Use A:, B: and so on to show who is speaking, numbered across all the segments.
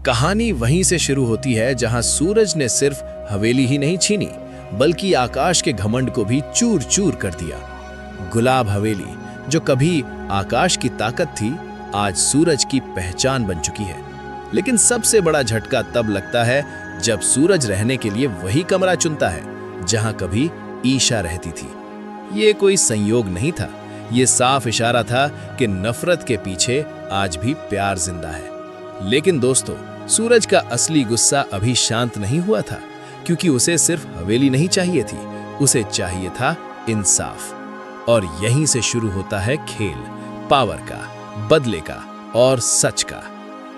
A: कहानी वहीं से शुरू होती है जहां सूरज ने सिर्फ हवेली ही नहीं छीनी, बल्कि आकाश के घमंड को भी चूर चूर कर दिया। गुलाब हवेली, जो कभी आकाश की ताकत थी, आज सूरज की पहचान बन चुकी है। लेकिन सबसे बड़ा झटका तब लगता है जब सूरज रहने के लिए वही कमरा चुनता है जहां कभी ईशा रहती थी। ये कोई संयोग नहीं था, ये साफ इशारा था कि नफरत के पीछे आज भी प्यार जिंदा है। लेकिन दोस्तों, सूरज का असली गुस्सा अभी शांत नहीं हुआ था, क्योंकि उसे सिर्फ हवेली नहीं चाहिए थी, उसे चाहिए था इंसाफ। और यहीं से शुरू होता है खेल, पावर का, बदले का और सच का।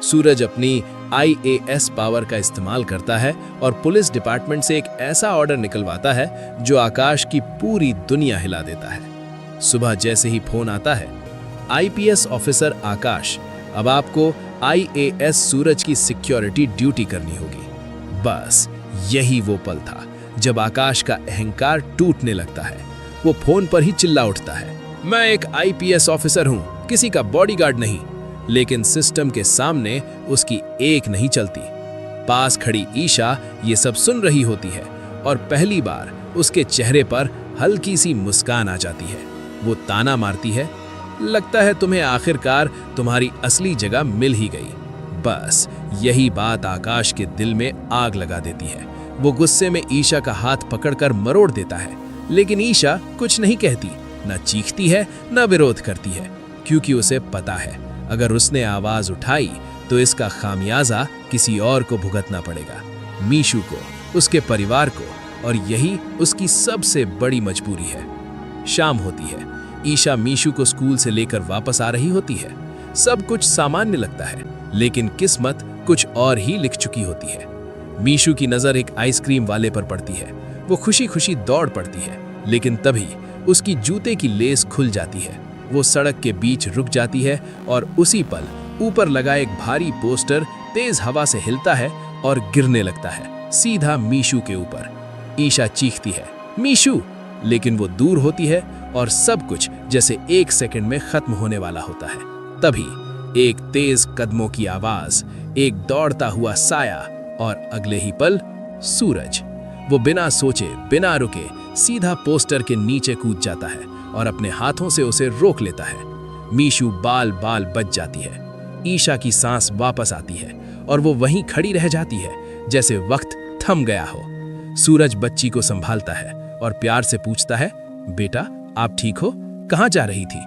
A: सूरज अपनी IAS पावर का इस्तेमाल करता है और पुलिस डिपार्टमेंट से एक ऐसा ऑर्डर निकलवाता है जो आकाश की पूरी दुनिया हिला देता है। सुबह जैसे ही फोन आता है, IPS ऑफिसर आकाश, अब आपको IAS सूरज की सिक्योरिटी ड्यूटी करनी होगी। बस यही वो पल था जब आकाश का अहंकार टूटने लगता है। वो फोन पर ही चिल्ला उठता है, मैं एक IPS ऑफिसर हूं, किसी का बॉडीगार्ड नहीं। लेकिन सिस्टम के सामने उसकी एक नहीं चलती। पास खड़ी ईशा ये सब सुन रही होती है और पहली बार उसके चेहरे पर हल्की सी मुस्कान आ जाती है। वो ताना मारती है, लगता है तुम्हें आखिरकार तुम्हारी असली जगह मिल ही गई। बस यही बात आकाश के दिल में आग लगा देती है। वो गुस्से में ईशा का हाथ पकड़कर मरोड़ देता है, लेकिन ईशा कुछ नहीं कहती, न चीखती है न विरोध करती है, क्योंकि उसे पता है अगर उसने आवाज उठाई तो इसका खामियाजा किसी और को भुगतना पड़ेगा, मीशू को, उसके परिवार को, और यही उसकी सबसे बड़ी मजबूरी है। शाम होती है, ईशा मीशू को स्कूल से लेकर वापस आ रही होती है। सब कुछ सामान्य लगता है, लेकिन किस्मत कुछ और ही लिख चुकी होती है। मीशू की नजर एक आइसक्रीम वाले पर पड़ती है। वो खुशी खुशी दौड़ पड़ती है, लेकिन तभी उसकी जूते की लेस खुल जाती है। वो सड़क के बीच रुक जाती है और उसी पल ऊपर लगा एक भारी पोस्टर तेज हवा से हिलता है और गिरने लगता है, सीधा मीशू के ऊपर। ईशा चीखती है, मीशू, लेकिन वो दूर होती है और सब कुछ जैसे एक सेकंड में खत्म होने वाला होता है। तभी एक तेज कदमों की आवाज, एक दौड़ता हुआ साया और अगले ही पल सूरज। वो बिना सोचे बिना रुके सीधा पोस्टर के नीचे कूद जाता है और अपने हाथों से उसे रोक लेता है। मीशू बाल बाल बच जाती है। ईशा की सांस वापस आती है और वो वहीं खड़ी रह जाती है जैसे वक्त थम गया हो। सूरज बच्ची को संभालता है और प्यार से पूछता है, बेटा आप ठीक हो, कहाँ जा रही थी?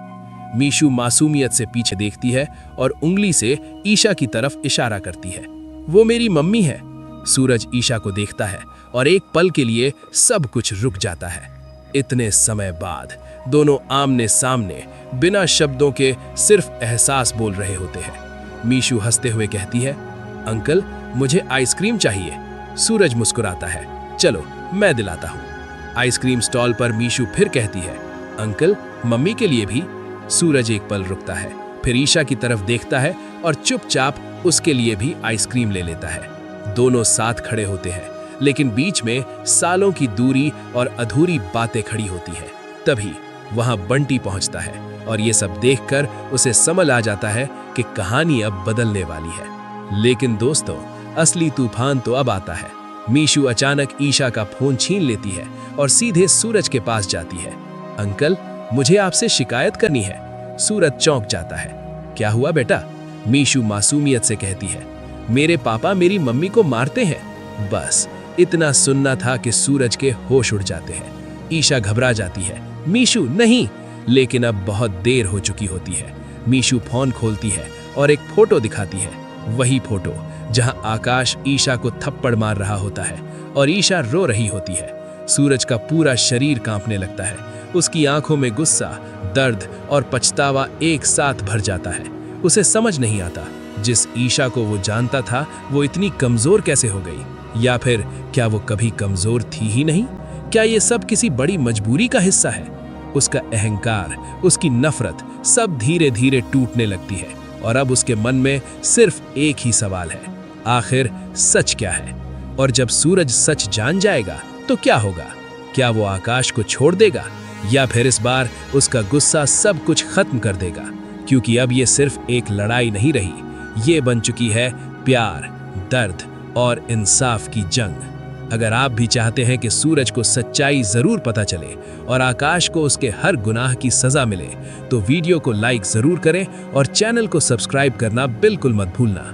A: मीशू मासूमियत से पीछे देखती है और उंगली से ईशा की तरफ इशारा करती है, वो मेरी मम्मी है। सूरज ईशा को देखता है और एक पल के लिए सब कुछ रुक जाता है। इतने समय बाद दोनों आमने सामने बिना शब्दों के सिर्फ एहसास बोल रहे होते हैं। मीशू हंसते हुए कहती है, अंकल मुझे आइसक्रीम चाहिए। सूरज मुस्कुराता है, चलो मैं दिलाता हूँ। आइसक्रीम स्टॉल पर मीशू फिर कहती है, अंकल मम्मी के लिए भी। सूरज एक पल रुकता है, फिर ईशा की तरफ देखता है और चुपचाप उसके लिए भी आइसक्रीम ले लेता है। दोनों साथ खड़े होते हैं, लेकिन बीच में सालों की दूरी और अधूरी बातें खड़ी होती हैं। तभी वहां बंटी पहुंचता है और ये सब देखकर उसे समझ आ जाता है कि कहानी अब बदलने वाली है। लेकिन दोस्तों, असली तूफान तो अब आता है। मीशू अचानक ईशा का फोन छीन लेती है और सीधे सूरज के पास जाती है। अंकल मुझे आपसे शिकायत करनी है। सूरज चौंक जाता है, क्या हुआ बेटा? मीशू मासूमियत से कहती है, मेरे पापा मेरी मम्मी को मारते हैं। बस इतना सुनना था कि सूरज के होश उड़ जाते हैं। ईशा घबरा जाती है, मीशू नहीं। लेकिन अब बहुत देर हो चुकी होती है। मीशू फोन खोलती है और एक फोटो दिखाती है, वही फोटो जहां आकाश ईशा को थप्पड़ मार रहा होता है और ईशा रो रही होती है। सूरज का पूरा शरीर कांपने लगता है। उसकी आंखों में गुस्सा, दर्द और पछतावा एक साथ भर जाता है। उसे समझ नहीं आता, जिस ईशा को वो जानता था वो इतनी कमजोर कैसे हो गई, या फिर क्या वो कभी कमजोर थी ही नहीं? क्या ये सब किसी बड़ी मजबूरी का हिस्सा है? उसका अहंकार, उसकी नफरत सब धीरे धीरे टूटने लगती है और अब उसके मन में सिर्फ एक ही सवाल है, आखिर सच क्या है? और जब सूरज सच जान जाएगा तो क्या होगा? क्या वो आकाश को छोड़ देगा या फिर इस बार उसका गुस्सा सब कुछ खत्म कर देगा? क्योंकि अब ये सिर्फ एक लड़ाई नहीं रही, ये बन चुकी है प्यार,
B: दर्द और इंसाफ की जंग। अगर आप भी चाहते हैं कि सूरज को सच्चाई जरूर पता चले और आकाश को उसके हर गुनाह की सजा मिले, तो वीडियो को लाइक जरूर करें और चैनल को सब्सक्राइब करना बिल्कुल मत भूलना।